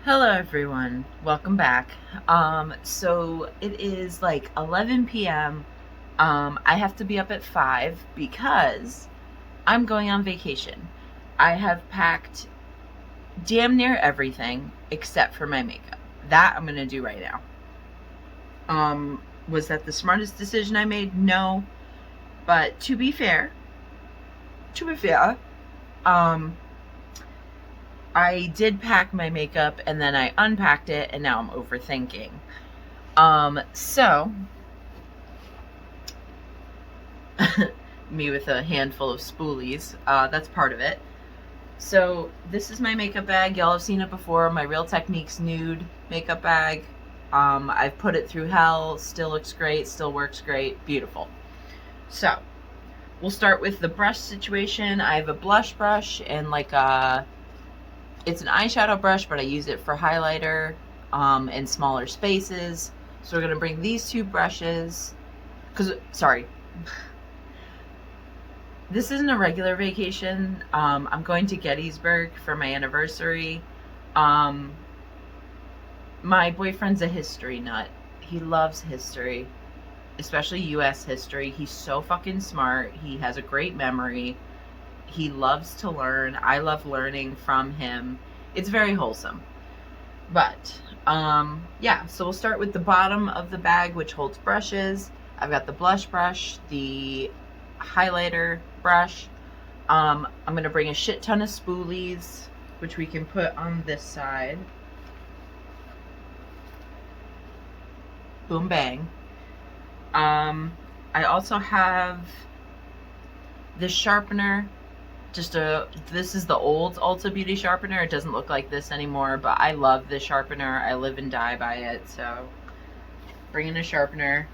Hello everyone, welcome back. So it is like 11 p.m. I have to be up at 5 because I'm going on vacation. I have packed damn near everything except for my makeup. That I'm gonna do right now. Was that the smartest decision I made? No. But to be fair, um, I did pack my makeup and then I unpacked it and now I'm overthinking. So me with a handful of spoolies, that's part of it. So this is my makeup bag. Y'all have seen it before, my Real Techniques nude makeup bag. I've put it through hell, still looks great, still works great, beautiful. So we'll start with the brush situation. I have a blush brush and it's an eyeshadow brush, but I use it for highlighter in smaller spaces. So we're gonna bring these two brushes, sorry, this isn't a regular vacation. I'm going to Gettysburg for my anniversary. My boyfriend's a history nut. He loves history, especially US history. He's so fucking smart. He has a great memory. He loves to learn. I love learning from him. It's very wholesome. But yeah, so we'll start with the bottom of the bag, which holds brushes. I've got the blush brush, the highlighter brush. I'm gonna bring a shit ton of spoolies, which we can put on this side. Boom bang. I also have this sharpener. This is the old Ulta Beauty sharpener. It doesn't look like this anymore, but I love this sharpener. I live and die by it. So bringing a sharpener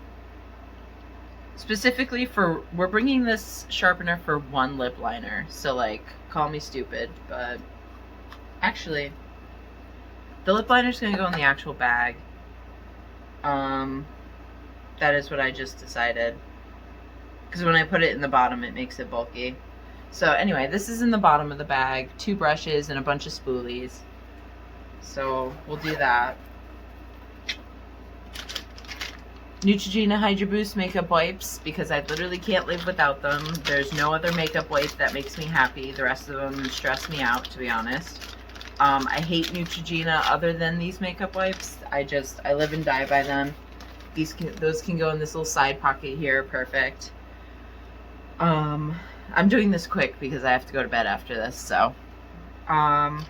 specifically we're bringing this sharpener for one lip liner. So like, call me stupid, but actually the lip liner is going to go in the actual bag. That is what I just decided, because when I put it in the bottom it makes it bulky. So anyway, this is in the bottom of the bag, 2 brushes and a bunch of spoolies. So we'll do that. Neutrogena Hydro Boost makeup wipes, because I literally can't live without them. There's no other makeup wipe that makes me happy. The rest of them stress me out, to be honest. I hate Neutrogena other than these makeup wipes. I live and die by them. Those can go in this little side pocket here, perfect. I'm doing this quick because I have to go to bed after this, so. I'm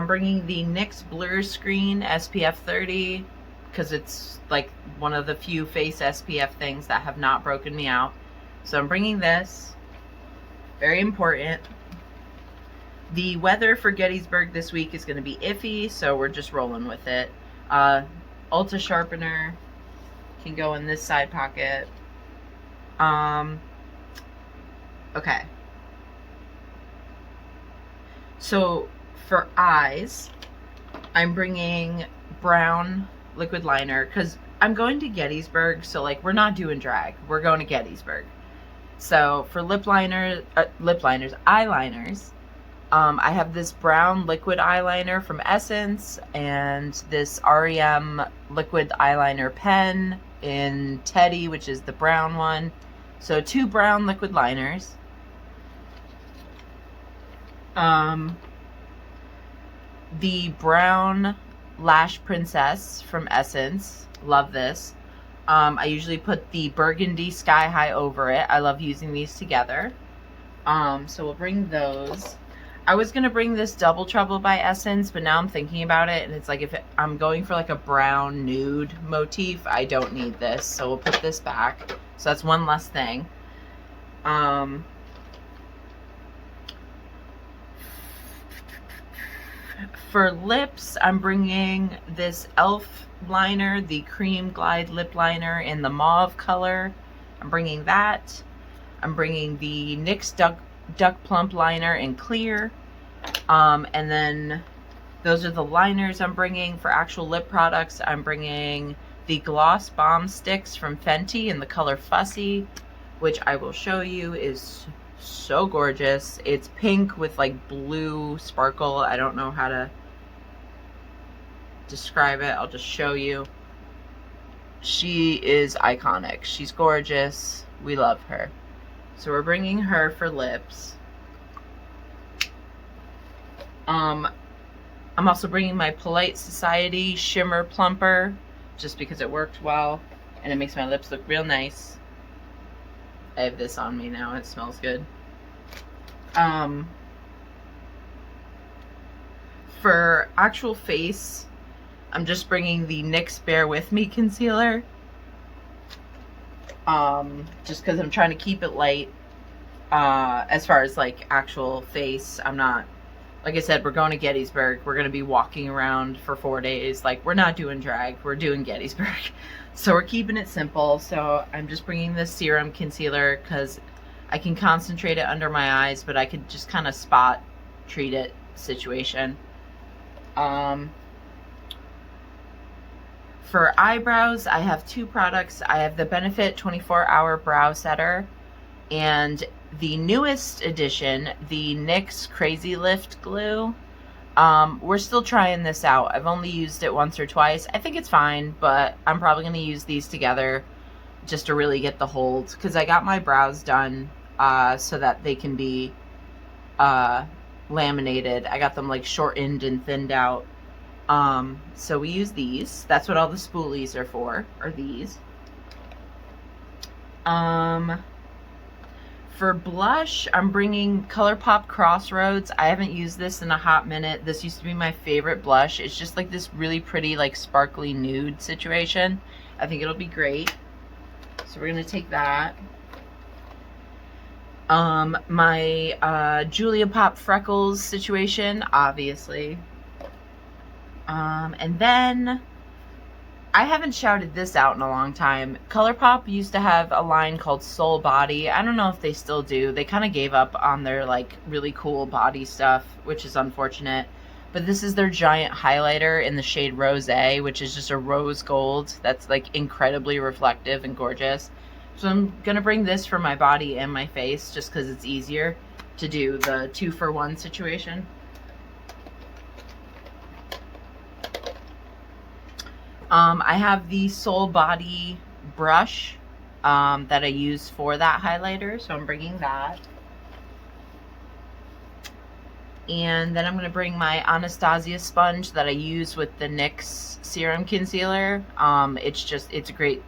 bringing the NYX Blur Screen SPF 30 because it's like one of the few face SPF things that have not broken me out. So I'm bringing this. Very important. The weather for Gettysburg this week is going to be iffy, so we're just rolling with it. Ulta sharpener can go in this side pocket. Okay. So for eyes, I'm bringing brown liquid liner because I'm going to Gettysburg, so like, we're not doing drag. We're going to Gettysburg. So for eyeliners, I have this brown liquid eyeliner from Essence and this REM liquid eyeliner pen in Teddy, which is the brown one. So 2 brown liquid liners. The brown Lash Princess from Essence. Love this. I usually put the burgundy Sky High over it. I love using these together. So we'll bring those. I was going to bring this Double Trouble by Essence, but now I'm thinking about it, and it's like, I'm going for like a brown nude motif, I don't need this. So we'll put this back. So that's one less thing. For lips, I'm bringing this e.l.f. liner, the Cream Glide lip liner in the mauve color. I'm bringing that. I'm bringing the NYX Duck Plump liner in clear. And then those are the liners I'm bringing. For actual lip products, I'm bringing the Gloss Bomb Sticks from Fenty in the color Fussy, which I will show you is So gorgeous. It's pink with like blue sparkle. I don't know how to describe it. I'll just show you. She is iconic. She's gorgeous. We love her. So we're bringing her for lips. I'm also bringing my Polite Society Shimmer Plumper just because it worked well and it makes my lips look real nice. I have this on me now. It smells good. For actual face, I'm just bringing the NYX Bear With Me concealer. Just because I'm trying to keep it light. As far as like actual face, I'm not, like I said, we're going to Gettysburg. We're going to be walking around for 4 days. Like, we're not doing drag. We're doing Gettysburg. So we're keeping it simple. So I'm just bringing this serum concealer because I can concentrate it under my eyes, but I could just kind of spot treat it situation. For eyebrows, I have 2 products. I have the Benefit 24-Hour Brow Setter and the newest edition, the NYX Crazy Lift Glue. We're still trying this out. I've only used it once or twice. I think it's fine, but I'm probably going to use these together just to really get the hold, because I got my brows done so that they can be laminated. I got them like shortened and thinned out. So we use these. That's what all the spoolies are for, are these. For blush, I'm bringing ColourPop Crossroads. I haven't used this in a hot minute. This used to be my favorite blush. It's just like this really pretty, like sparkly nude situation. I think it'll be great. So we're gonna take that. My Julia Pop Freckles situation, obviously. And then I haven't shouted this out in a long time. ColourPop used to have a line called Soul Body. I don't know if they still do. They kind of gave up on their like really cool body stuff, which is unfortunate. But this is their giant highlighter in the shade Rosé, which is just a rose gold that's like incredibly reflective and gorgeous. So I'm gonna bring this for my body and my face just because it's easier to do the 2-for-1 situation. I have the Soul Body brush that I use for that highlighter, so I'm bringing that. And then I'm going to bring my Anastasia sponge that I use with the NYX Serum Concealer. It's a great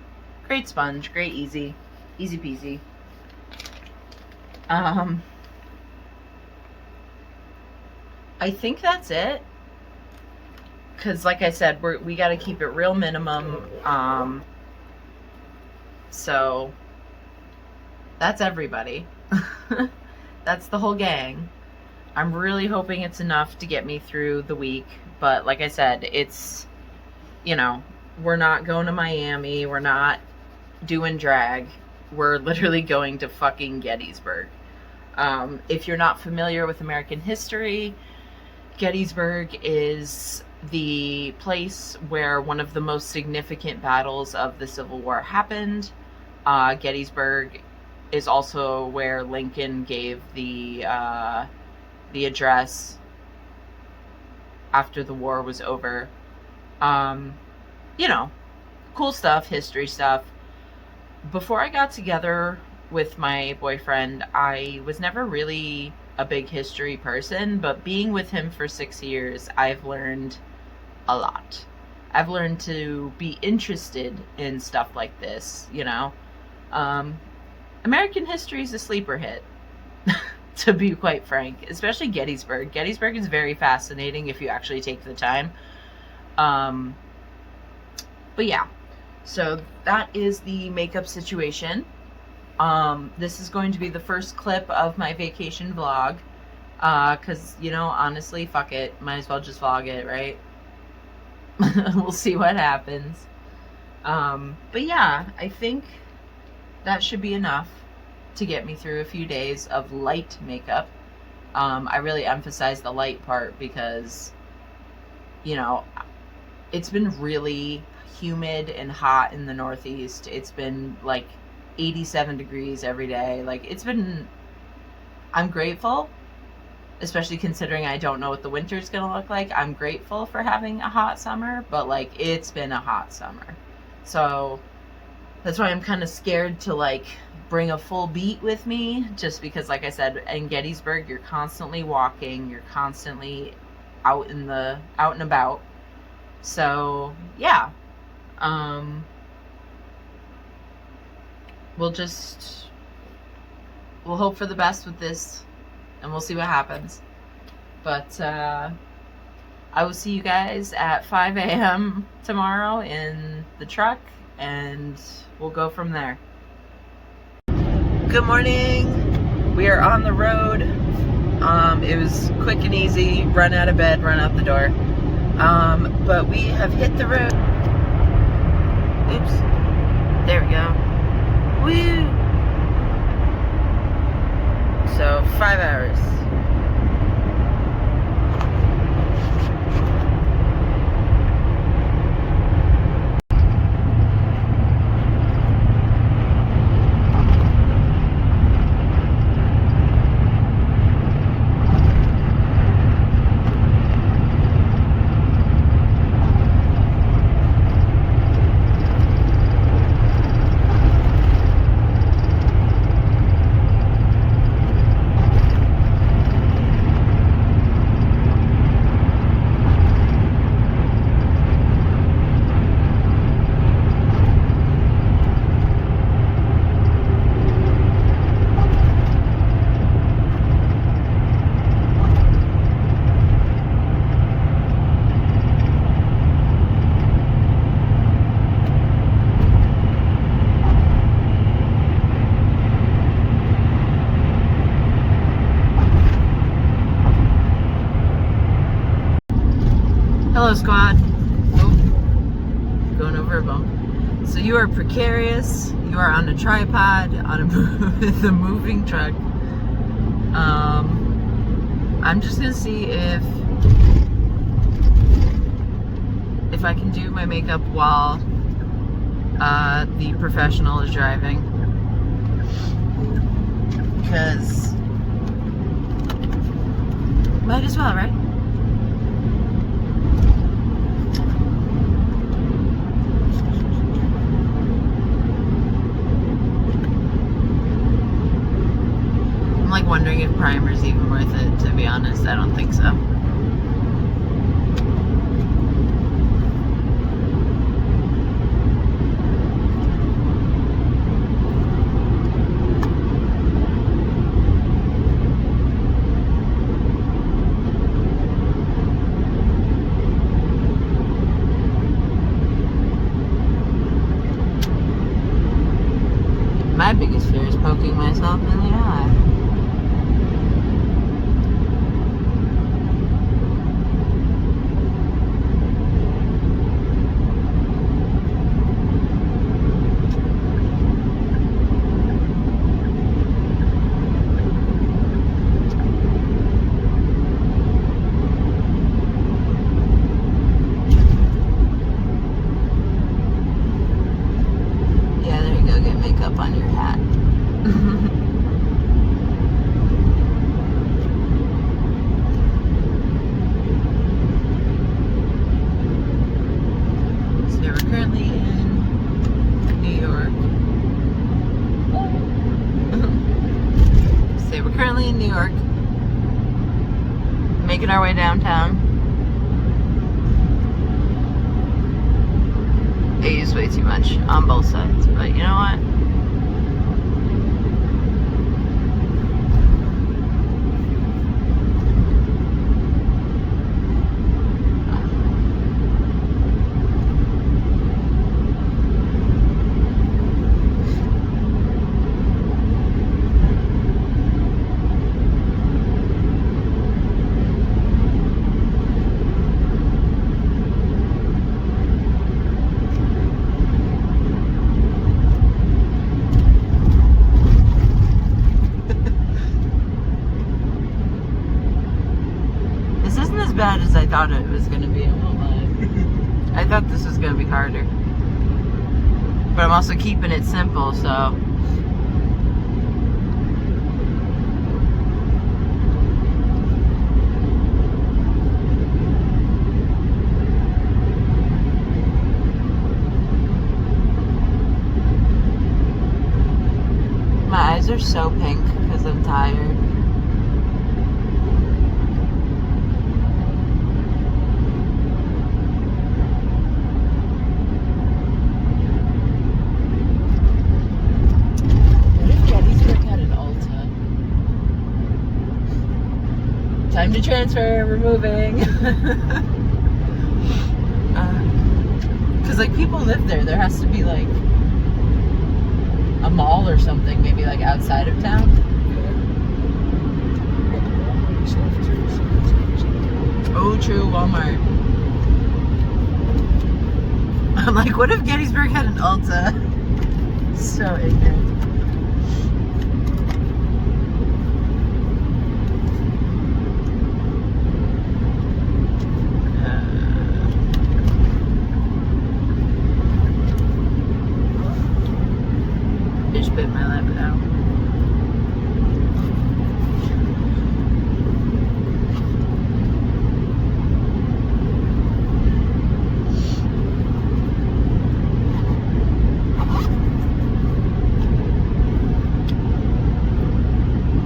sponge, easy peasy. I think that's it. Because like I said, we got to keep it real minimum. So that's everybody. That's the whole gang. I'm really hoping it's enough to get me through the week. But like I said, it's, you know, we're not going to Miami. We're not doing drag. We're literally going to fucking Gettysburg. If you're not familiar with American history, Gettysburg is the place where one of the most significant battles of the Civil War happened. Gettysburg is also where Lincoln gave the address after the war was over. You know, cool stuff, history stuff. Before I got together with my boyfriend, I was never really a big history person, but being with him for 6 years, I've learned a lot. I've learned to be interested in stuff like this, you know. American history is a sleeper hit, to be quite frank, especially Gettysburg. Gettysburg is very fascinating if you actually take the time. But yeah, so that is the makeup situation. This is going to be the first clip of my vacation vlog, because, you know, honestly, fuck it, might as well just vlog it, right? We'll see what happens. But yeah, I think that should be enough to get me through a few days of light makeup. I really emphasize the light part because, you know, it's been really humid and hot in the Northeast. It's been like 87 degrees every day. Like, it's been I'm grateful, especially considering I don't know what the winter's gonna look like. I'm grateful for having a hot summer, but like it's been a hot summer. So that's why I'm kind of scared to like bring a full beat with me, just because like I said, in Gettysburg you're constantly walking, you're constantly out and about. So yeah. We'll hope for the best with this, and we'll see what happens. But I will see you guys at 5 a.m. tomorrow in the truck, and we'll go from there. Good morning. We are on the road. It was quick and easy. Run out of bed, run out the door. But we have hit the road. Oops. There we go. Woo! So 5 hours. Hello, squad. Oh, going over a bump. So you are precarious. You are on a tripod on a with a moving truck. I'm just gonna see if I can do my makeup while the professional is driving, because might as well, right? I'm like wondering if primer's even worth it, to be honest. I don't think so. My biggest fear is poking myself in the eye. Yeah, there you go, get makeup on your hat. So we're currently in New York. So we're currently in New York, making our way downtown. I use way too much on both sides, but you know what? Bad as I thought it was going to be. I won't lie. I thought this was going to be harder. But I'm also keeping it simple, so. are so pink because I'm tired. What if Gettysburg had an Ulta? Time to transfer, we're moving. Because like people live there. There has to be like a mall or something, maybe like outside of town. Oh, true, Walmart. I'm like, what if Gettysburg had an Ulta? So ignorant. Just bit my lip out.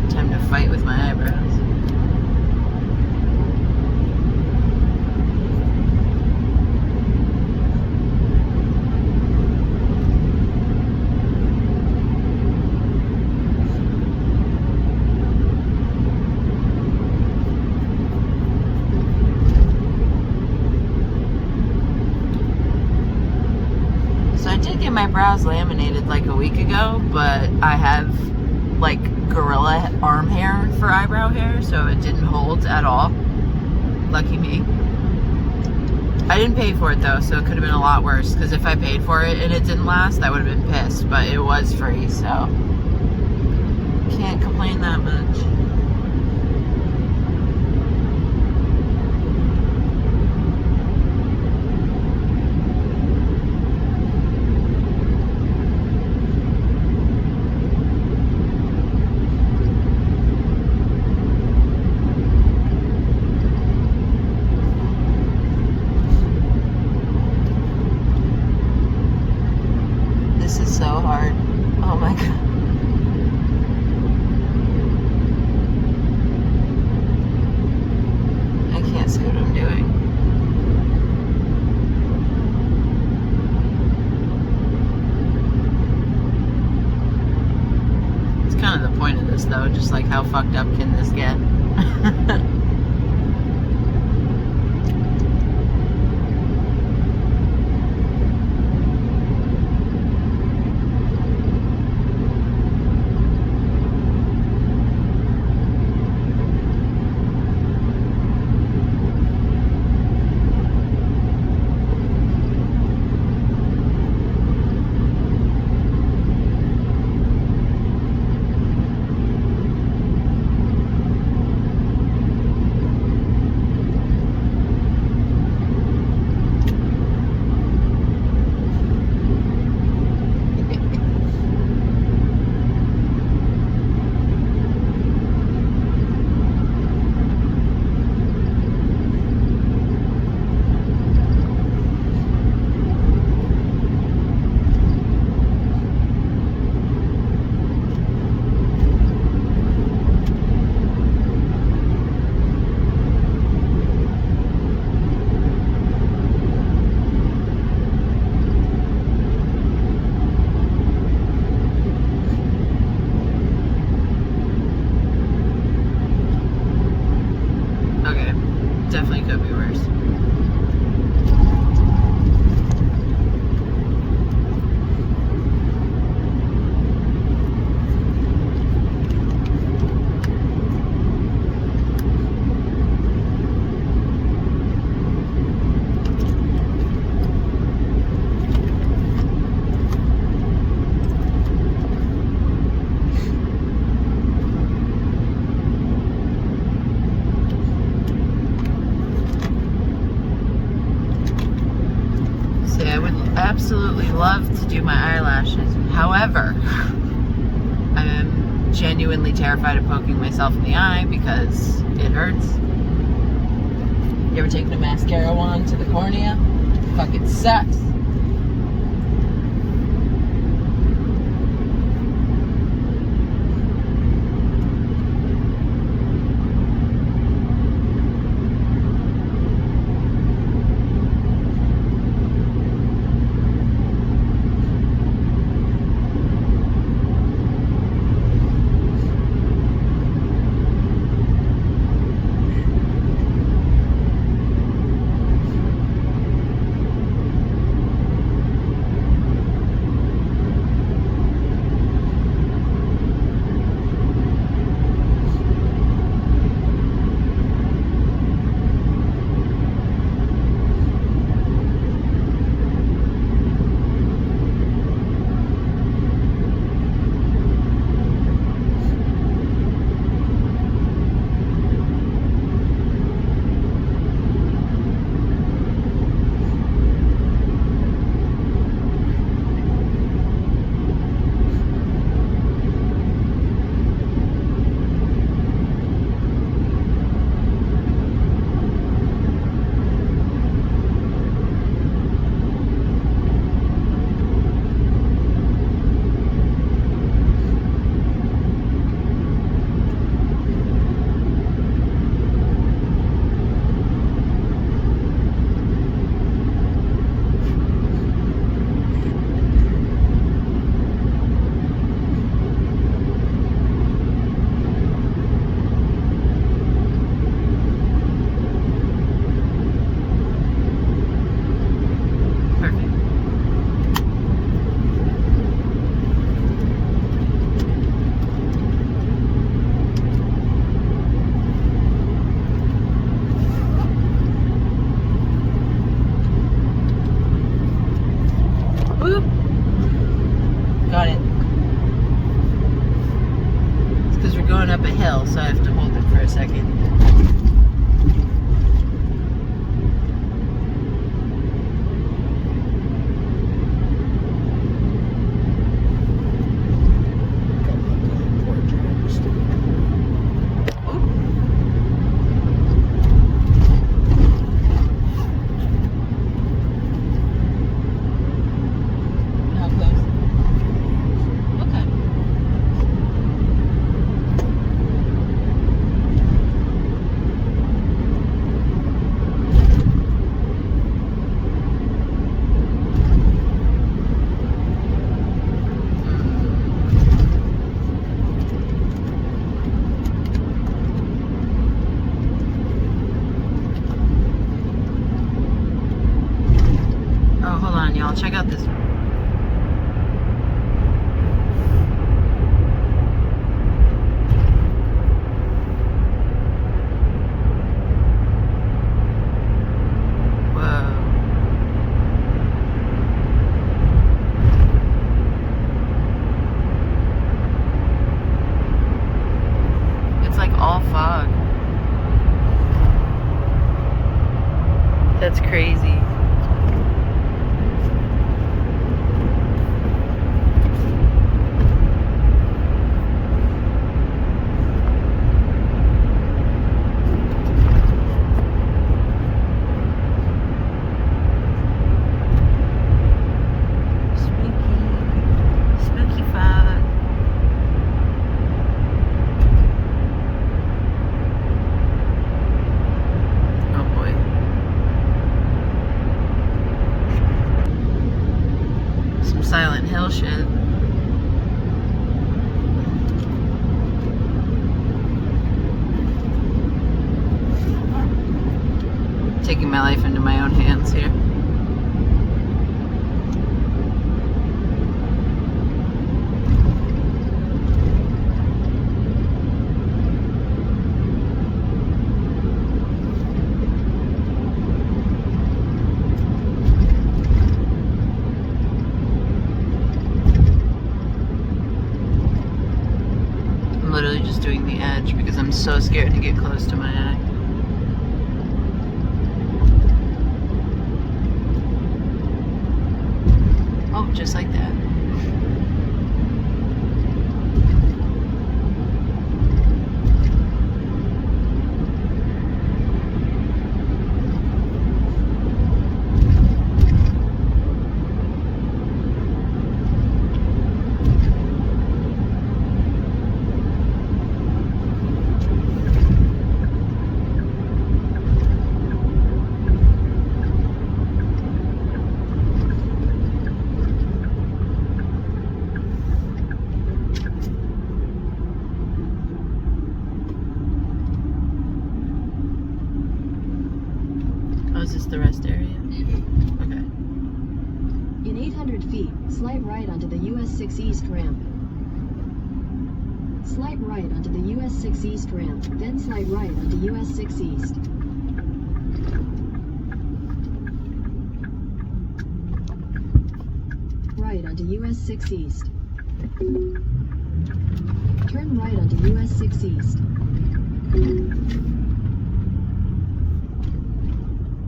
Time to fight with my eyebrows. I did get my brows laminated like a week ago, but I have like gorilla arm hair for eyebrow hair, so it didn't hold at all. Lucky me. I didn't pay for it though, so it could have been a lot worse, because if I paid for it and it didn't last, I would have been pissed, but it was free, so can't complain that much. This is so hard. Oh my god. I can't see what I'm doing. It's kind of the point of this though, just like how fucked up can this get? Definitely could be worse. Absolutely love to do my eyelashes. However, I am genuinely terrified of poking myself in the eye because it hurts. You ever taken a mascara wand to the cornea? Fucking sucks. second. Y'all check out this. Whoa. It's like all fog. That's crazy. Silent Hill shit. Taking my life into my own hands here. Literally just doing the edge because I'm so scared to get close to my eye. Oh, just like that. Oh, is this the rest area? Okay. In 800 feet, slight right onto the US 6 East ramp. Slight right onto the US 6 East ramp, then slight right onto US 6 East. Right onto US 6 East. Turn right onto US 6 East.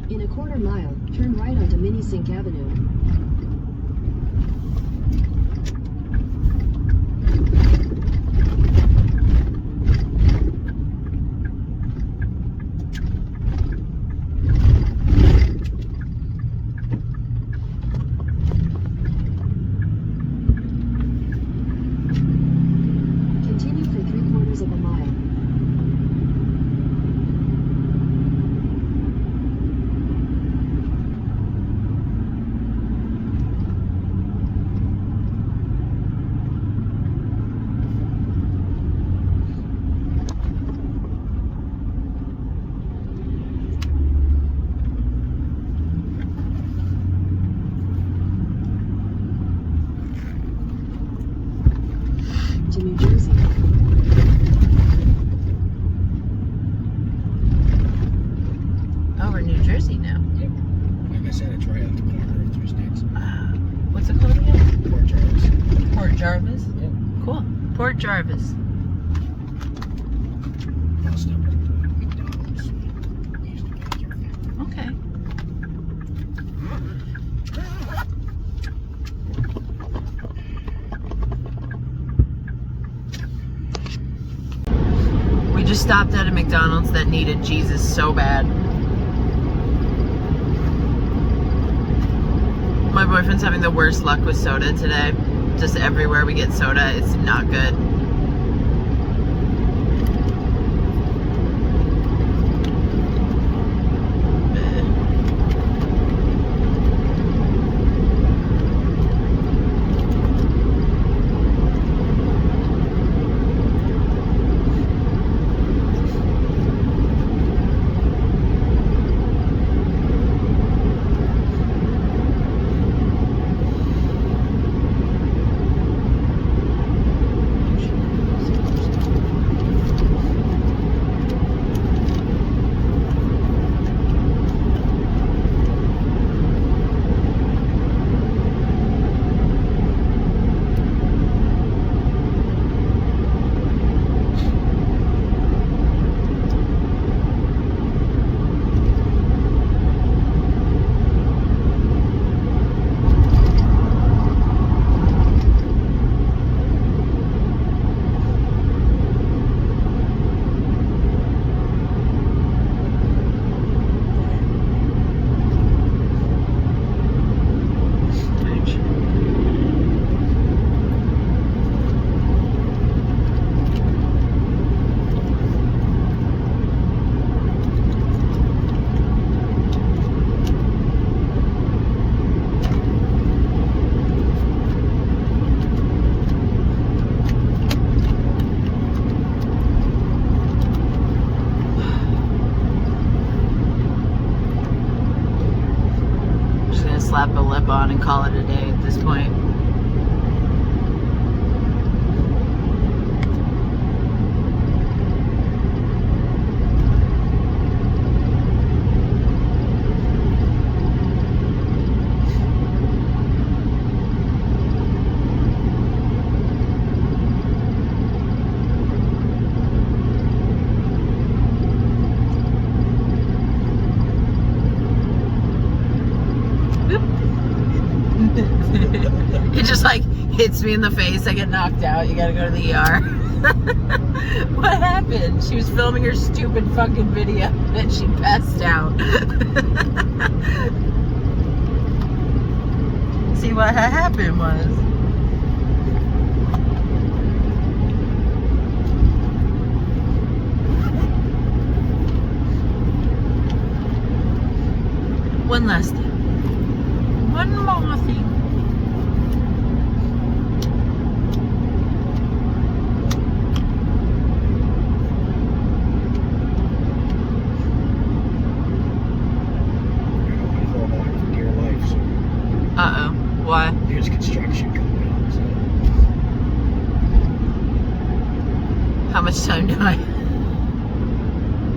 In a quarter mile, turn right onto Minisink Avenue. Continue for 3/4 of a mile. To New Jersey. Oh, we're in New Jersey now. Yep. Like I said, it's right at the corner of 3 states. What's it called again? Port Jarvis. Port Jarvis? Yep. Cool. Port Jarvis. I'll stop it. stopped at a McDonald's that needed Jesus so bad. My boyfriend's having the worst luck with soda today. Just everywhere we get soda, it's not good. Slap a lip on and call it a day at this point. It just like hits me in the face. I get knocked out. You gotta go to the ER. What happened? She was filming her stupid fucking video and she passed out. See, what happened was one last thing. One more thing. Uh-oh. Why? There's construction coming on, so. How much time do I?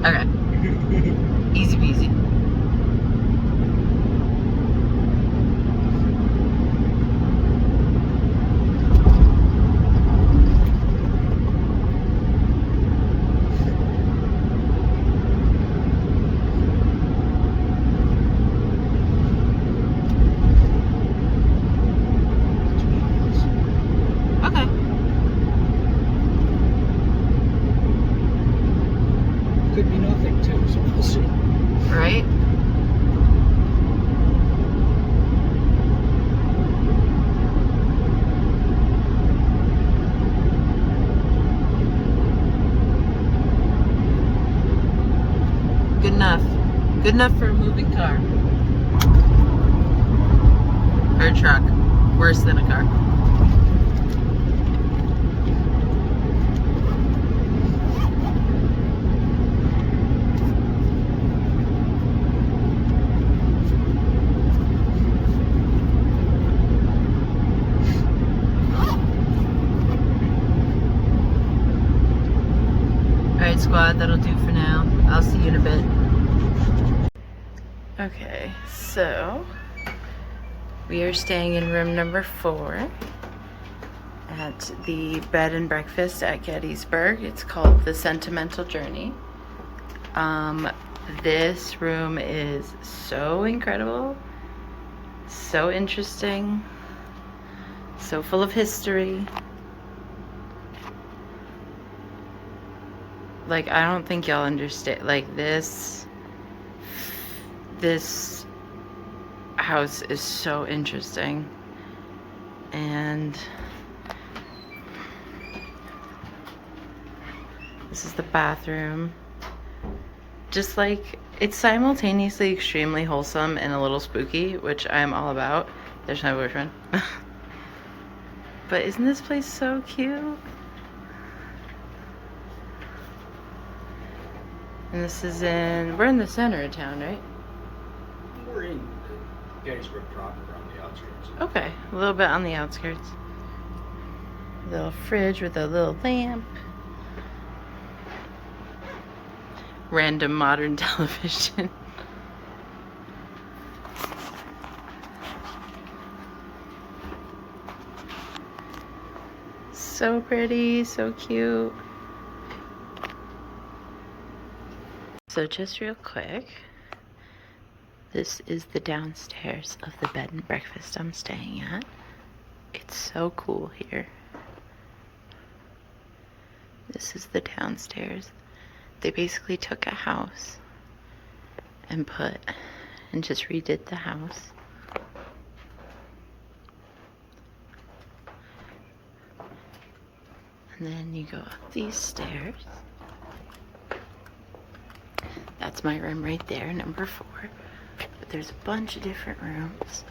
Okay. Easy peasy. Could be nothing too, so we'll see. Right? Good enough. Good enough for a moving car. Or a truck. Worse than a car. Alright, squad, that'll do for now. I'll see you in a bit. Okay, so we are staying in room number 4 at the bed and breakfast at Gettysburg. It's called the Sentimental Journey. This room is so incredible, so interesting, so full of history. Like, I don't think y'all understand. Like, this house is so interesting. And this is the bathroom. Just like, it's simultaneously extremely wholesome and a little spooky, which I'm all about. There's my boyfriend. But isn't this place so cute? And this is we're in the center of town, right? We're in Gettysburg proper, on the outskirts. Okay, a little bit on the outskirts. Little fridge with a little lamp. Random modern television. So pretty, so cute. So just real quick, this is the downstairs of the bed and breakfast I'm staying at. It's so cool here. This is the downstairs. They basically took a house and just redid the house. And then you go up these stairs. That's my room right there, number 4. But there's a bunch of different rooms.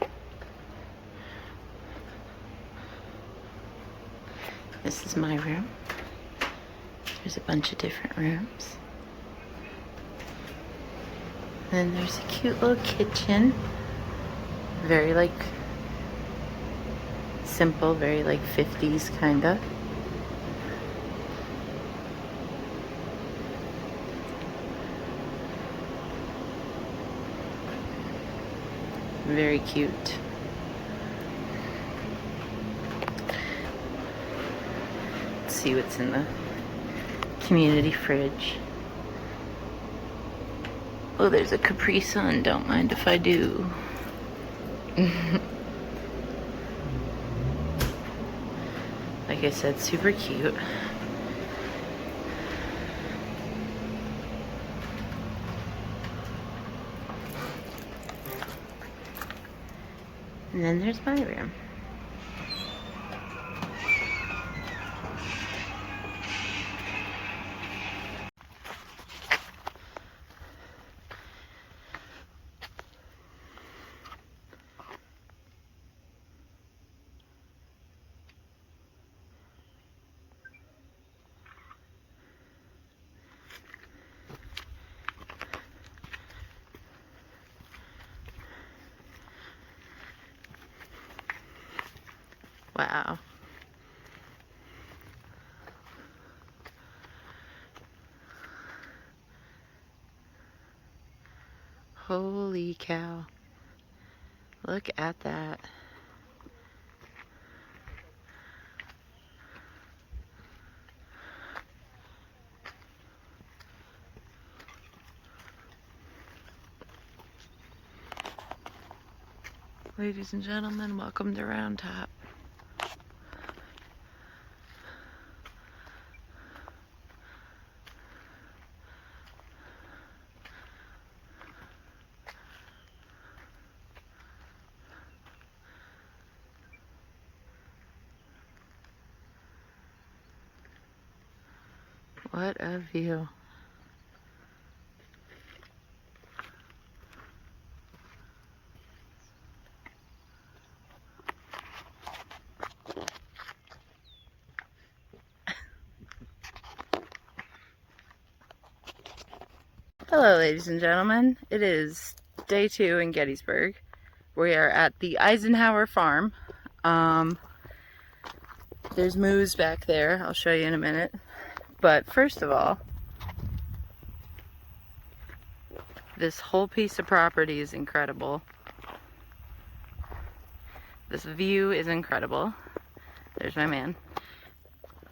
This is my room. There's a bunch of different rooms. And then there's a cute little kitchen. Very like simple, very like 50s kinda. Very cute. Let's see what's in the community fridge. Oh, there's a Capri Sun. Don't mind if I do. Like I said, super cute. And then there's my room. Wow. Holy cow. Look at that. Ladies and gentlemen, welcome to Round Top. What a view. Hello, ladies and gentlemen. It is day 2 in Gettysburg. We are at the Eisenhower farm. There's moose back there. I'll show you in a minute. But first of all, this whole piece of property is incredible. This view is incredible. There's my man.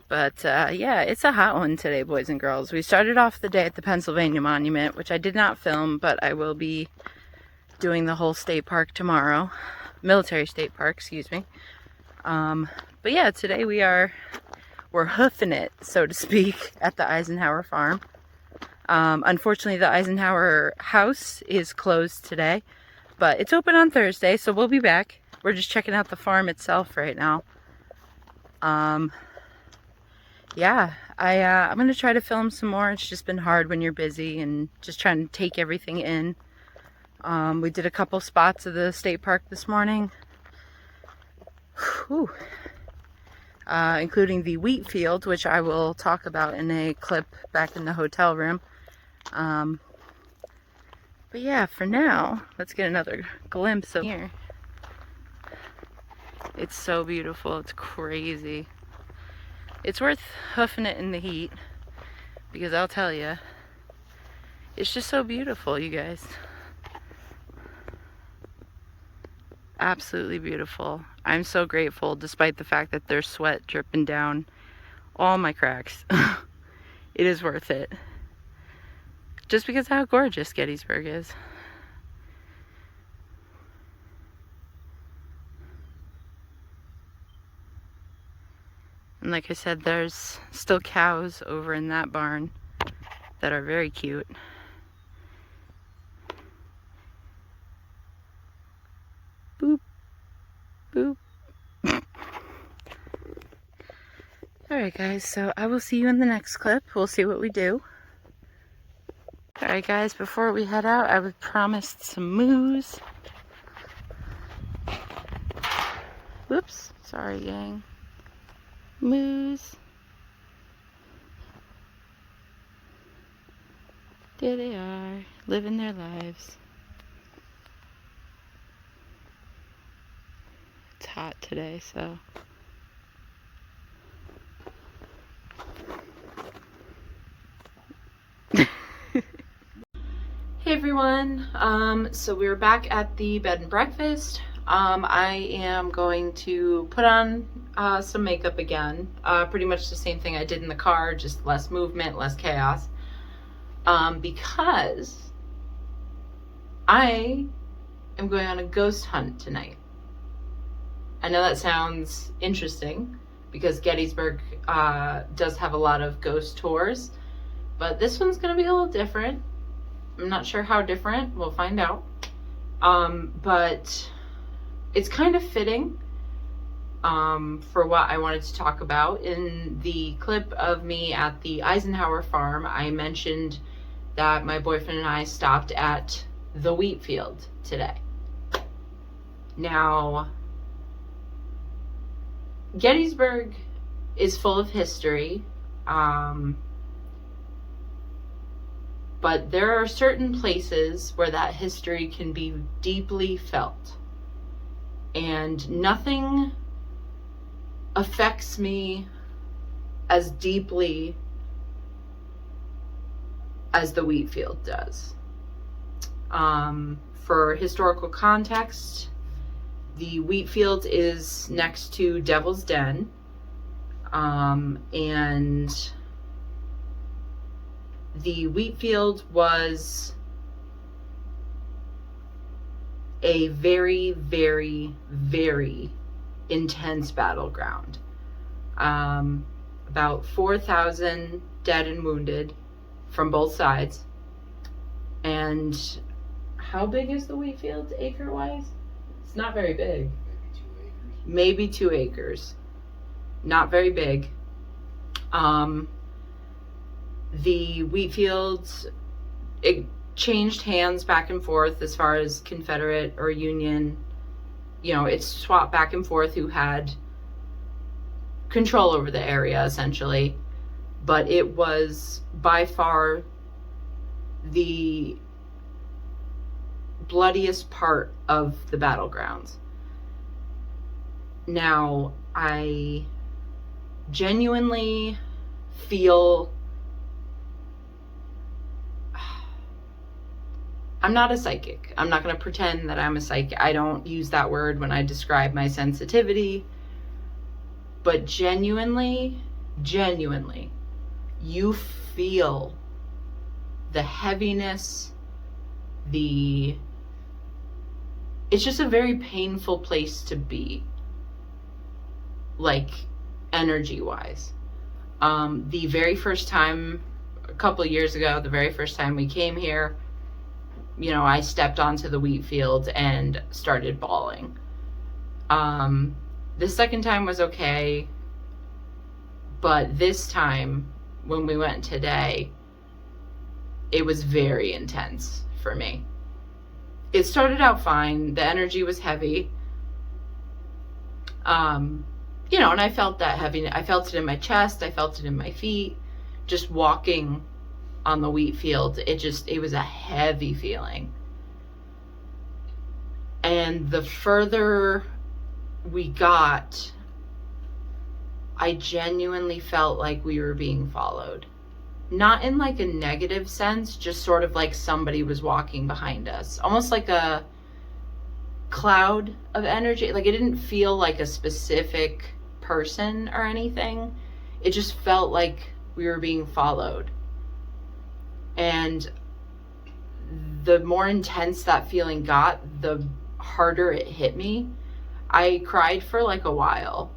But yeah, it's a hot one today, boys and girls. We started off the day at the Pennsylvania Monument, which I did not film, but I will be doing the whole state park tomorrow. Military State Park, excuse me. But yeah, today we're hoofing it, so to speak, at the Eisenhower farm. Unfortunately, the Eisenhower house is closed today, but it's open on Thursday, so we'll be back. We're just checking out the farm itself right now. Yeah, I'm gonna try to film some more. It's just been hard when you're busy and just trying to take everything in. We did a couple spots of the state park this morning. Whew. Including the wheat field, which I will talk about in a clip back in the hotel room. But yeah, for now, let's get another glimpse of here. It's so beautiful, it's crazy. It's worth hoofing it in the heat, because I'll tell you, it's just so beautiful, you guys. Absolutely beautiful. I'm so grateful, despite the fact that there's sweat dripping down all my cracks. It is worth it. Just because of how gorgeous Gettysburg is. And like I said, there's still cows over in that barn that are very cute. Boop, boop. Alright guys, so I will see you in the next clip. We'll see what we do. Alright guys, before we head out, I was promised some moose. Whoops, sorry gang. Moose. There they are, living their lives. It's hot today, so. Hey everyone, so we're back at the bed and breakfast. I am going to put on some makeup again. Pretty much the same thing I did in the car, just less movement, less chaos. Because I am going on a ghost hunt tonight. I know that sounds interesting because Gettysburg does have a lot of ghost tours, but this one's going to be a little different. I'm not sure how different, we'll find out. But it's kind of fitting for what I wanted to talk about. In the clip of me at the Eisenhower farm, I mentioned that my boyfriend and I stopped at the wheat field today. Now, Gettysburg is full of history, but there are certain places where that history can be deeply felt. And nothing affects me as deeply as the wheat field does. For historical context, the wheat field is next to Devil's Den, and the wheat field was a very, very, very intense battleground. About 4,000 dead and wounded from both sides. And how big is the wheat field acre-wise? It's not very big. Maybe 2 acres. Not very big. The wheat fields, it changed hands back and forth as far as Confederate or Union. You know, it's swapped back and forth who had control over the area, essentially. But it was by far the bloodiest part of the battlegrounds. Now, I genuinely feel, I'm not a psychic. I'm not going to pretend that I'm a psychic. I don't use that word when I describe my sensitivity. But genuinely, you feel the heaviness, it's just a very painful place to be, like energy-wise. The very first time a couple of years ago, the very first time we came here, you know, I stepped onto the wheat field and started bawling. The second time was okay, but this time, when we went today, it was very intense for me. It started out fine. The energy was heavy. You know, and I felt that heavy. I felt it in my chest. I felt it in my feet. Just walking on the wheat field, it was a heavy feeling. And the further we got, I genuinely felt like we were being followed. Not in like a negative sense, just sort of like somebody was walking behind us. Almost like a cloud of energy. Like, it didn't feel like a specific person or anything. It just felt like we were being followed. And the more intense that feeling got, the harder it hit me. I cried for like a while.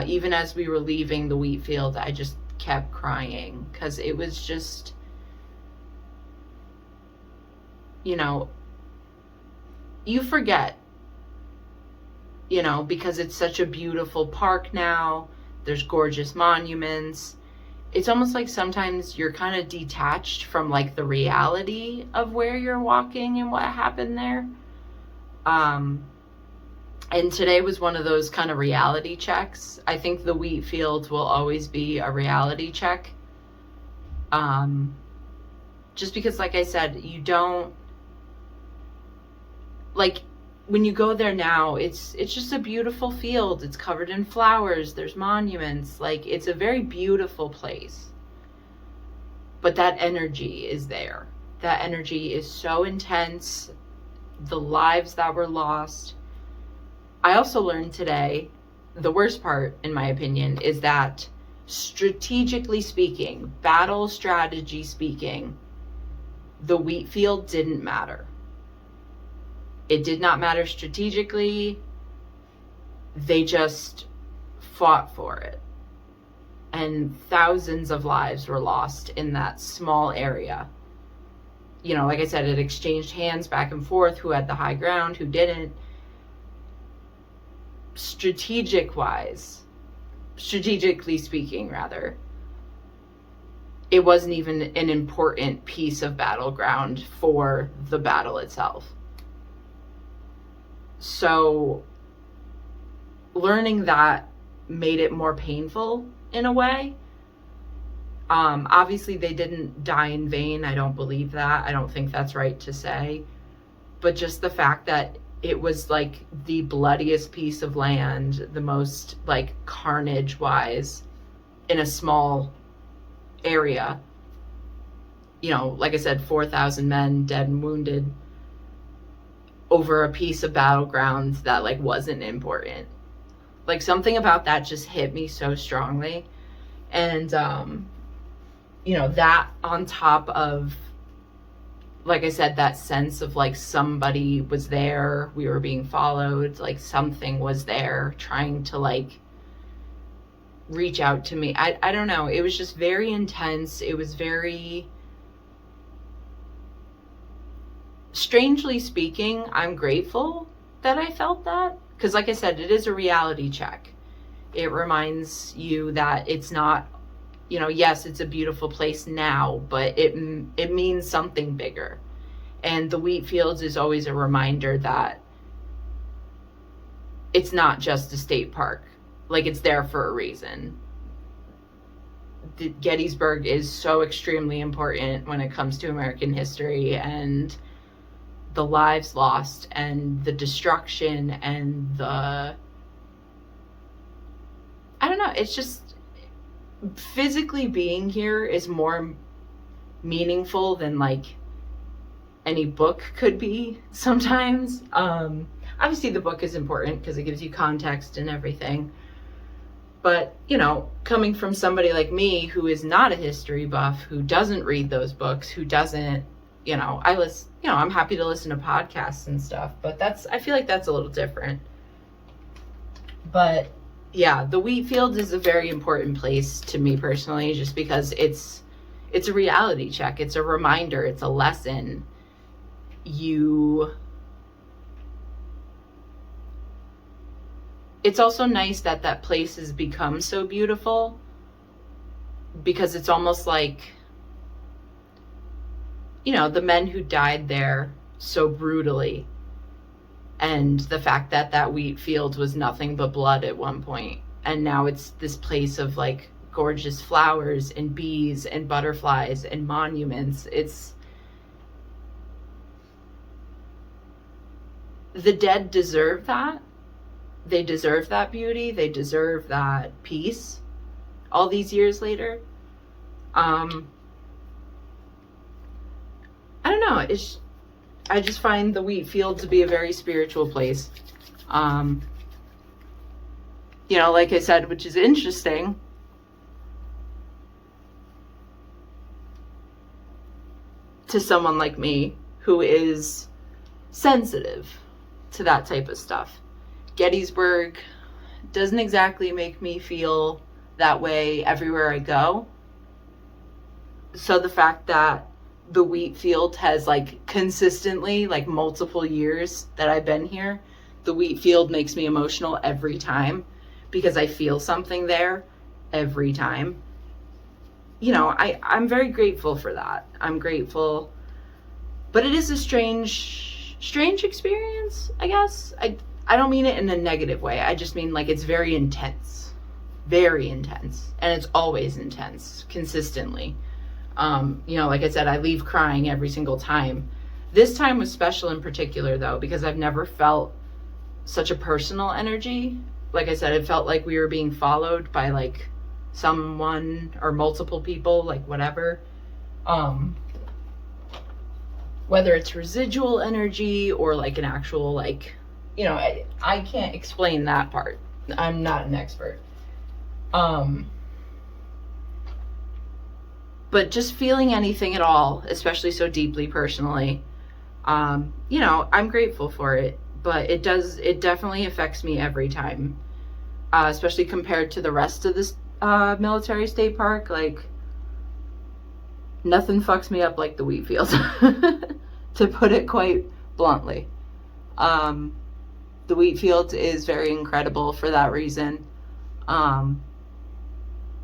Even as we were leaving the wheat field, I just kept crying because it was just, you know, you forget, you know, because it's such a beautiful park now. There's gorgeous monuments. It's almost like sometimes you're kind of detached from like the reality of where you're walking and what happened there. And today was one of those kind of reality checks. I think the wheat field will always be a reality check. Just because, like I said, you don't, like, when you go there now, it's just a beautiful field. It's covered in flowers. There's monuments. Like, it's a very beautiful place. But that energy is there. That energy is so intense. The lives that were lost. I also learned today, the worst part, in my opinion, is that strategically speaking, battle strategy speaking, the wheat field didn't matter. It did not matter strategically. They just fought for it. And thousands of lives were lost in that small area. You know, like I said, it exchanged hands back and forth, who had the high ground, who didn't. Strategically speaking, rather, it wasn't even an important piece of battleground for the battle itself. So learning that made it more painful in a way. Obviously they didn't die in vain. I don't believe that. I don't think that's right to say. But just the fact that it was like the bloodiest piece of land, the most like carnage wise in a small area. You know, like I said, 4,000 men dead and wounded over a piece of battleground that like wasn't important. Like, something about that just hit me so strongly. And, you know, that on top of, like I said, that sense of like somebody was there, we were being followed, like something was there trying to like reach out to me. I don't know. It was just very intense. It was very, strangely speaking, I'm grateful that I felt that. Because like I said, it is a reality check. It reminds you that it's not, you know, yes, it's a beautiful place now, but it means something bigger. And the wheat fields is always a reminder that it's not just a state park. Like, it's there for a reason. The Gettysburg is so extremely important when it comes to American history, and the lives lost and the destruction and the, I don't know, it's just, physically being here is more meaningful than like any book could be sometimes. Obviously the book is important because it gives you context and everything, but you know, coming from somebody like me who is not a history buff, who doesn't read those books, who doesn't, you know, I'm happy to listen to podcasts and stuff, but I feel like that's a little different. But yeah, the wheat field is a very important place to me personally, just because it's it's a reality check. It's a reminder. It's a lesson. It's also nice that that place has become so beautiful, because it's almost like, the men who died there so brutally, and the fact that that wheat field was nothing but blood at one point, and now it's this place of like gorgeous flowers and bees and butterflies and monuments. The dead deserve that. They deserve that beauty. They deserve that peace all these years later. I don't know. I just find the wheat field to be a very spiritual place. Like I said, which is interesting. To someone like me who is sensitive to that type of stuff. Gettysburg doesn't exactly make me feel that way everywhere I go. So the fact that the wheat field has like consistently, like multiple years that I've been here, the wheat field makes me emotional every time, because I feel something there every time. I'm very grateful for that. I'm grateful, but it is a strange experience, I guess. I don't mean it in a negative way. I just mean like it's very intense, and it's always intense, consistently. Like I said, I leave crying every single time. This time was special in particular, though, because I've never felt such a personal energy. Like I said, it felt like we were being followed by like someone or multiple people, like whatever. Whether it's residual energy or like an actual, like, I can't explain that part. I'm not an expert. But just feeling anything at all, especially so deeply personally, I'm grateful for it, but it definitely affects me every time, especially compared to the rest of this military state park. Like, nothing fucks me up like the wheat field, to put it quite bluntly. The wheat field is very incredible for that reason.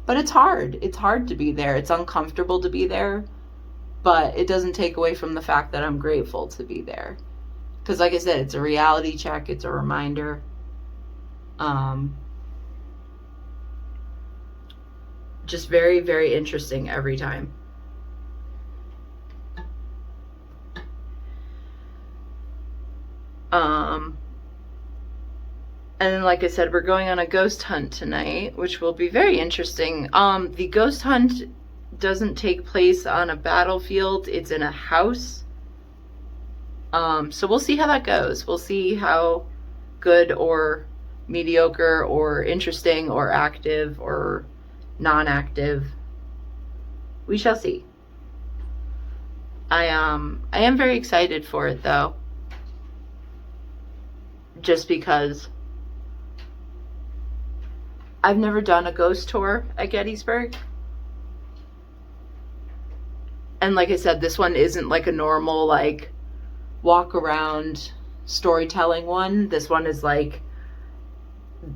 But it's hard. It's hard to be there. It's uncomfortable to be there, but it doesn't take away from the fact that I'm grateful to be there. Because like I said, it's a reality check. It's a reminder. Just very, very interesting every time. And then, like I said, we're going on a ghost hunt tonight, which will be very interesting. The ghost hunt doesn't take place on a battlefield. It's in a house. So we'll see how that goes. We'll see how good or mediocre or interesting or active or non-active. We shall see. I am very excited for it, though. Just because I've never done a ghost tour at Gettysburg. And like I said, this one isn't like a normal, like, walk around storytelling one. This one is like,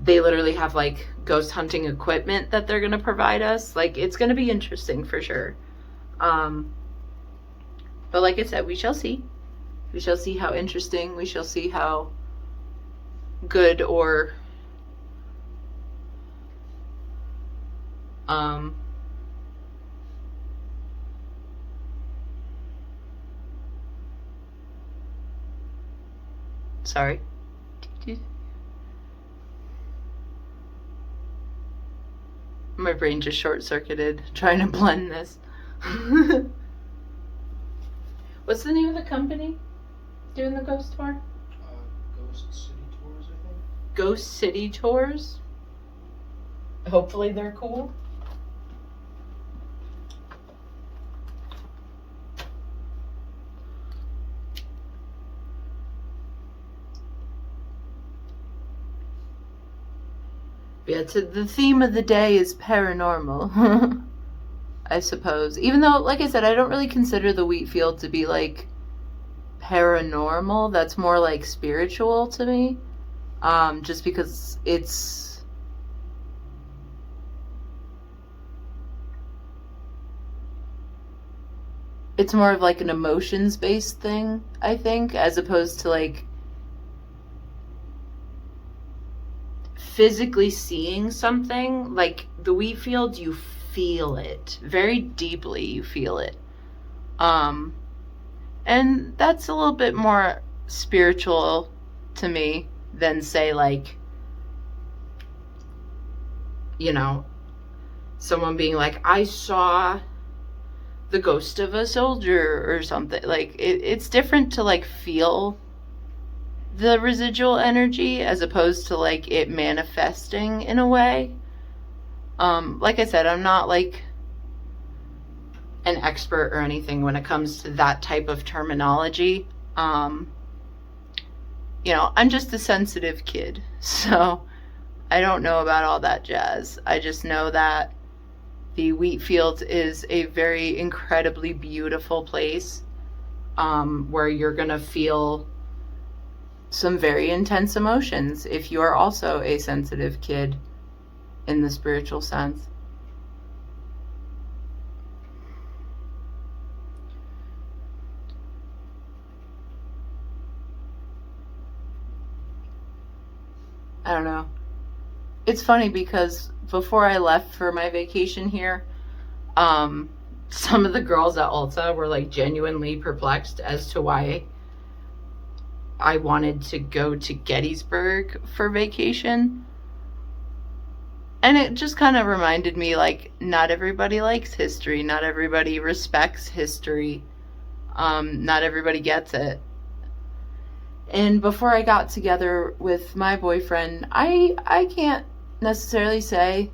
they literally have like ghost hunting equipment that they're going to provide us. Like, it's going to be interesting for sure. But like I said, we shall see. We shall see how interesting. We shall see how good or sorry. My brain just short-circuited trying to blend this. What's the name of the company doing the ghost tour? Ghost City Tours, I think. Ghost City Tours? Hopefully they're cool. Yeah, the theme of the day is paranormal. I suppose. Even though, like I said, I don't really consider the wheat field to be like paranormal. That's more like spiritual to me. Just because it's more of like an emotions based thing, I think, as opposed to like physically seeing something. Like the wheat field, you feel it very deeply, you feel it. And that's a little bit more spiritual to me than, say, like, you know, someone being like, I saw the ghost of a soldier or something. Like, it's different to, like, feel the residual energy as opposed to, like, it manifesting in a way. Like I said, I'm not, like, an expert or anything when it comes to that type of terminology. I'm just a sensitive kid, so I don't know about all that jazz. I just know that the wheat field is a very incredibly beautiful place, where you're going to feel some very intense emotions if you are also a sensitive kid in the spiritual sense. I don't know. It's funny because before I left for my vacation here, some of the girls at Ulta were like genuinely perplexed as to why I wanted to go to Gettysburg for vacation. And it just kind of reminded me, like, not everybody likes history, not everybody respects history, not everybody gets it. And before I got together with my boyfriend, I can't necessarily say,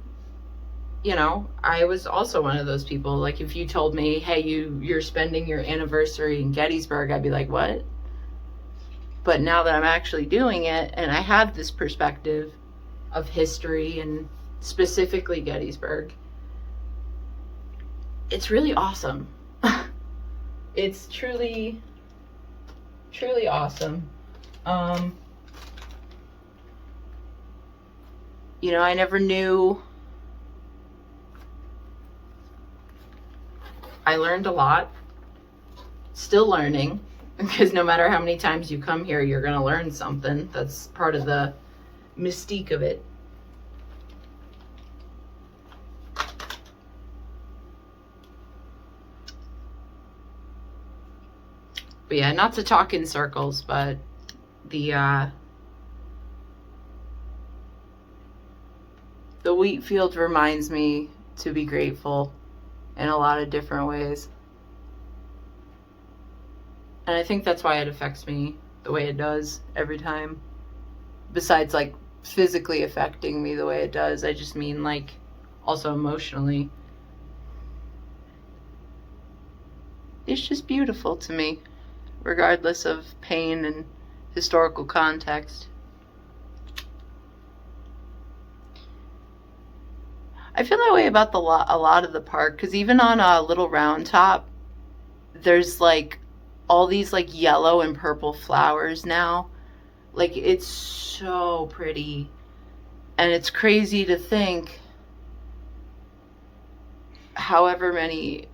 I was also one of those people. Like, if you told me, hey, you're spending your anniversary in Gettysburg, I'd be like, what? But now that I'm actually doing it and I have this perspective of history and specifically Gettysburg, it's really awesome. It's truly, truly awesome. I never knew. I learned a lot. Still learning, because no matter how many times you come here, you're going to learn something. That's part of the mystique of it. But yeah, not to talk in circles, but the wheat field reminds me to be grateful in a lot of different ways. And I think that's why it affects me the way it does every time. Besides, like, physically affecting me the way it does, I just mean, like, also emotionally. It's just beautiful to me, regardless of pain and historical context. I feel that way about a lot of the park, because even on a Little Round Top, there's like all these like yellow and purple flowers now. Like, it's so pretty, and it's crazy to think however many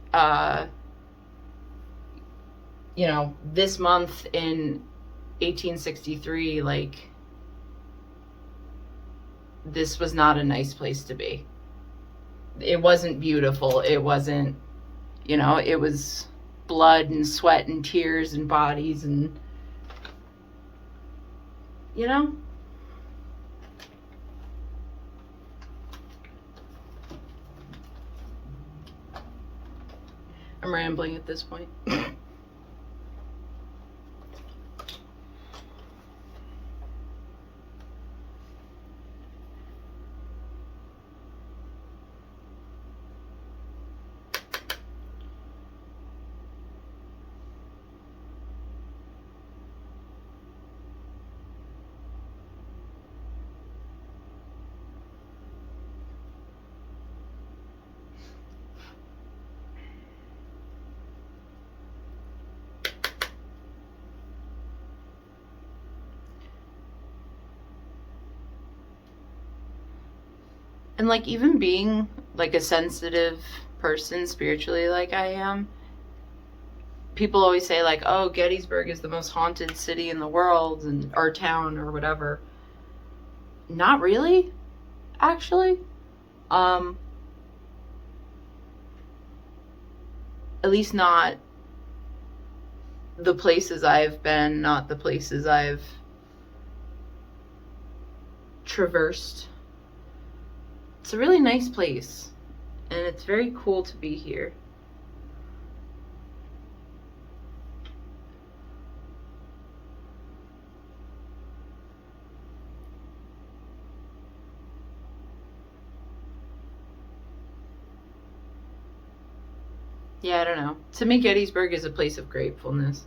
this month in 1863, like, this was not a nice place to be. It wasn't beautiful. It wasn't, it was blood and sweat and tears and bodies and, I'm rambling at this point. And like, even being like a sensitive person spiritually like I am, people always say like, oh, Gettysburg is the most haunted city in the world, and or town or whatever. Not really, actually. At least not the places I've been, not the places I've traversed. It's a really nice place, and it's very cool to be here. Yeah, I don't know. To me, Gettysburg is a place of gratefulness.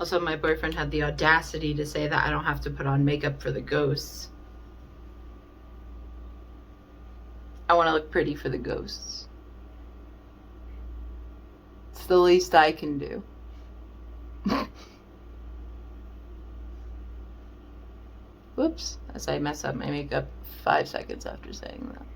Also, my boyfriend had the audacity to say that I don't have to put on makeup for the ghosts. I want to look pretty for the ghosts. It's the least I can do. Whoops, as I mess up my makeup 5 seconds after saying that.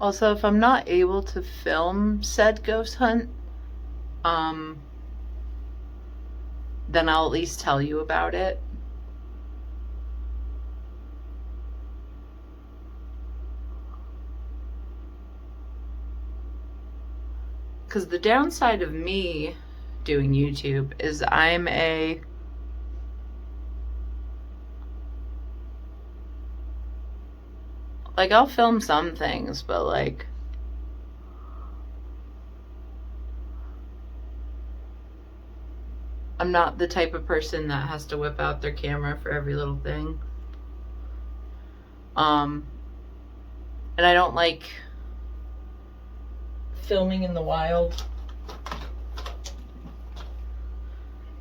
Also, if I'm not able to film said ghost hunt, then I'll at least tell you about it. Because the downside of me doing YouTube is I'm like, I'll film some things, but like, I'm not the type of person that has to whip out their camera for every little thing. And I don't like filming in the wild.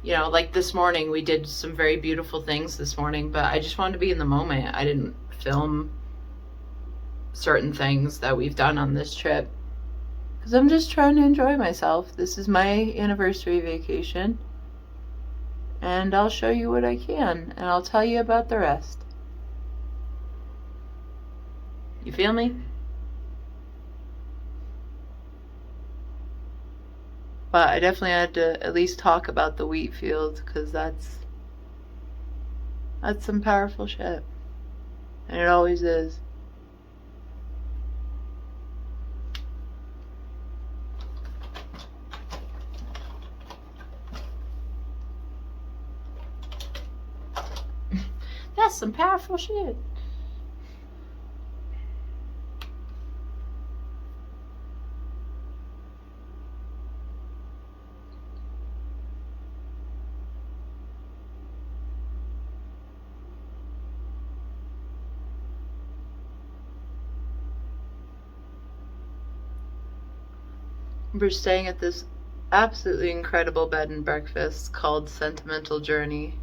You know, like this morning, we did some very beautiful things this morning, but I just wanted to be in the moment. I didn't film certain things that we've done on this trip because I'm just trying to enjoy myself. This is my anniversary vacation, and I'll show you what I can, and I'll tell you about the rest. You feel me? But I definitely had to at least talk about the wheat fields, because that's some powerful shit, and it always is. That's some powerful shit. We're staying at this absolutely incredible bed and breakfast called Sentimental Journey.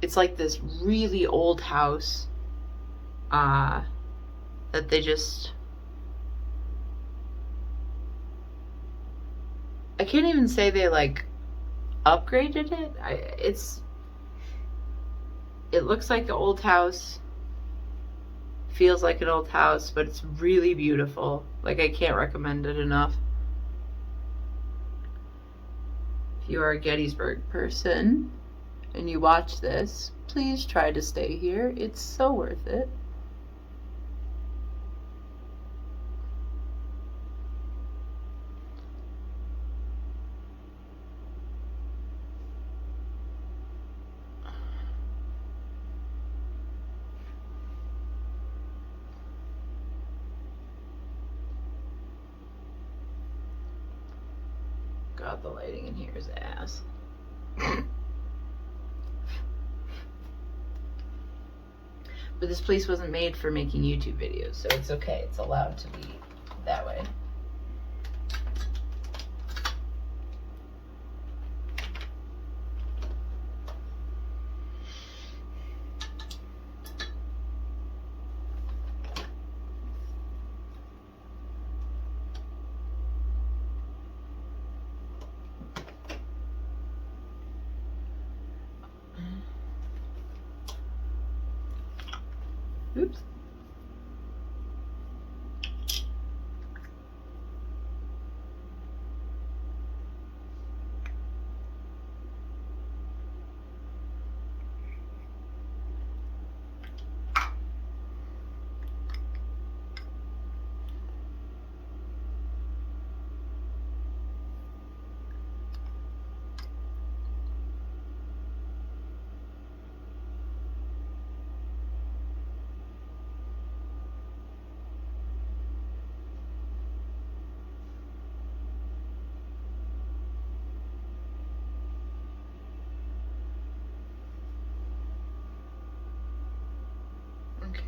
It's like this really old house that they just, I can't even say they like upgraded it. It looks like an old house, feels like an old house, but it's really beautiful. Like, I can't recommend it enough. If you are a Gettysburg person and you watch this, please try to stay here. It's so worth it. God, the lighting in here is ass. But this place wasn't made for making YouTube videos, so it's okay. It's allowed to be that way. Oops. Okay.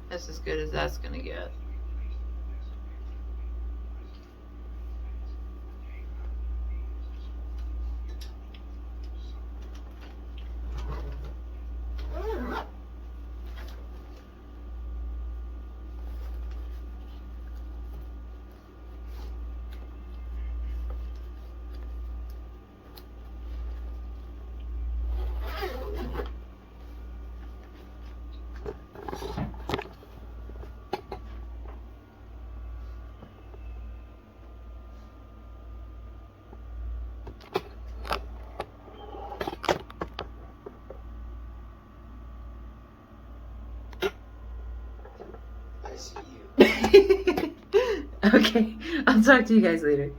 That's as good as that's gonna get. I see you. Okay, I'll talk to you guys later.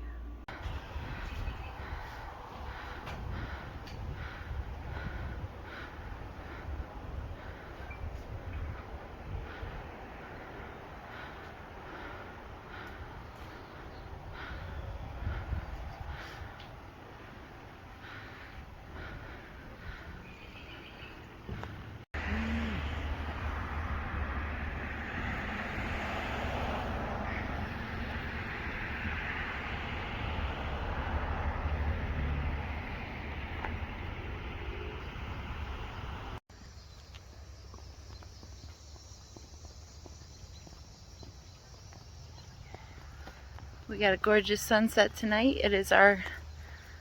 We got a gorgeous sunset tonight. It is our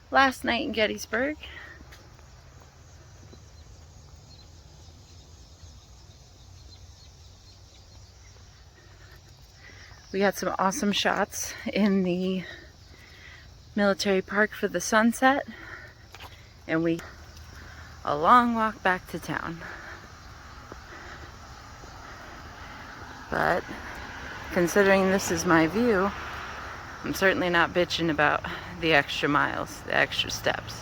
last night in Gettysburg. We got some awesome shots in the military park for the sunset, and a long walk back to town. But considering this is my view, I'm certainly not bitching about the extra miles, the extra steps.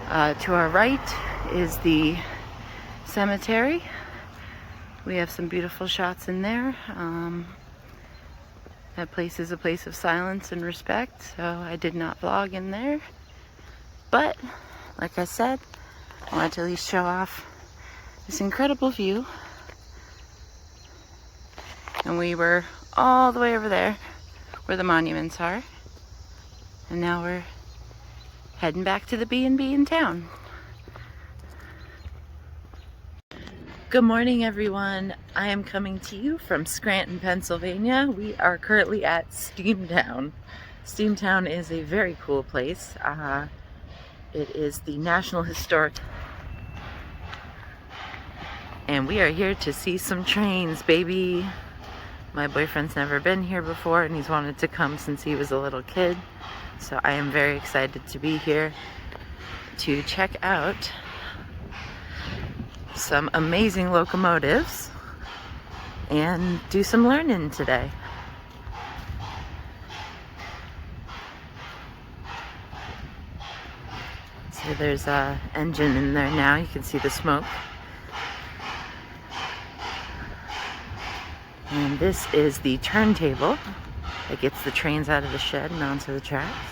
To our right is the cemetery. We have some beautiful shots in there. That place is a place of silence and respect, so I did not vlog in there. But, like I said, I wanted to at least show off this incredible view. And we were all the way over there where the monuments are. And now we're heading back to the B&B in town. Good morning, everyone. I am coming to you from Scranton, Pennsylvania. We are currently at Steamtown. Steamtown is a very cool place. It is the National Historic, and we are here to see some trains, baby. My boyfriend's never been here before, and he's wanted to come since he was a little kid. So I am very excited to be here to check out some amazing locomotives and do some learning today. So there's an engine in there now. You can see the smoke. And this is the turntable that gets the trains out of the shed and onto the tracks.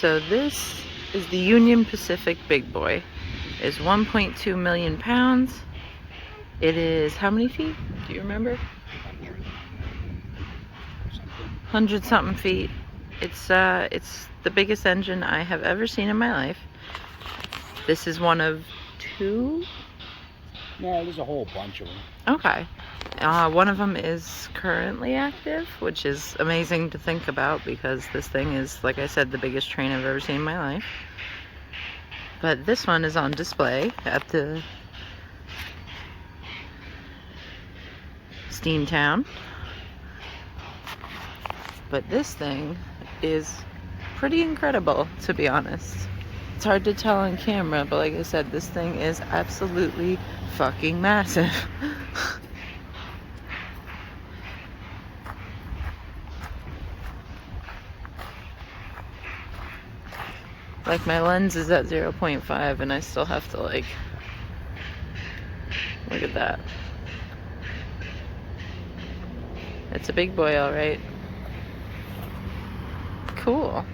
So this is the Union Pacific Big Boy. It's 1.2 million pounds. It is how many feet? Do you remember? 100 something feet. It's the biggest engine I have ever seen in my life. This is one of two. No, there's a whole bunch of them. Okay. One of them is currently active, which is amazing to think about because this thing is, like I said, the biggest train I've ever seen in my life. But this one is on display at the Steamtown. But this thing is pretty incredible, to be honest. It's hard to tell on camera, but like I said, this thing is absolutely fucking massive. Like, my lens is at 0.5 and I still have to, like, look at that. It's a big boy, alright. Cool.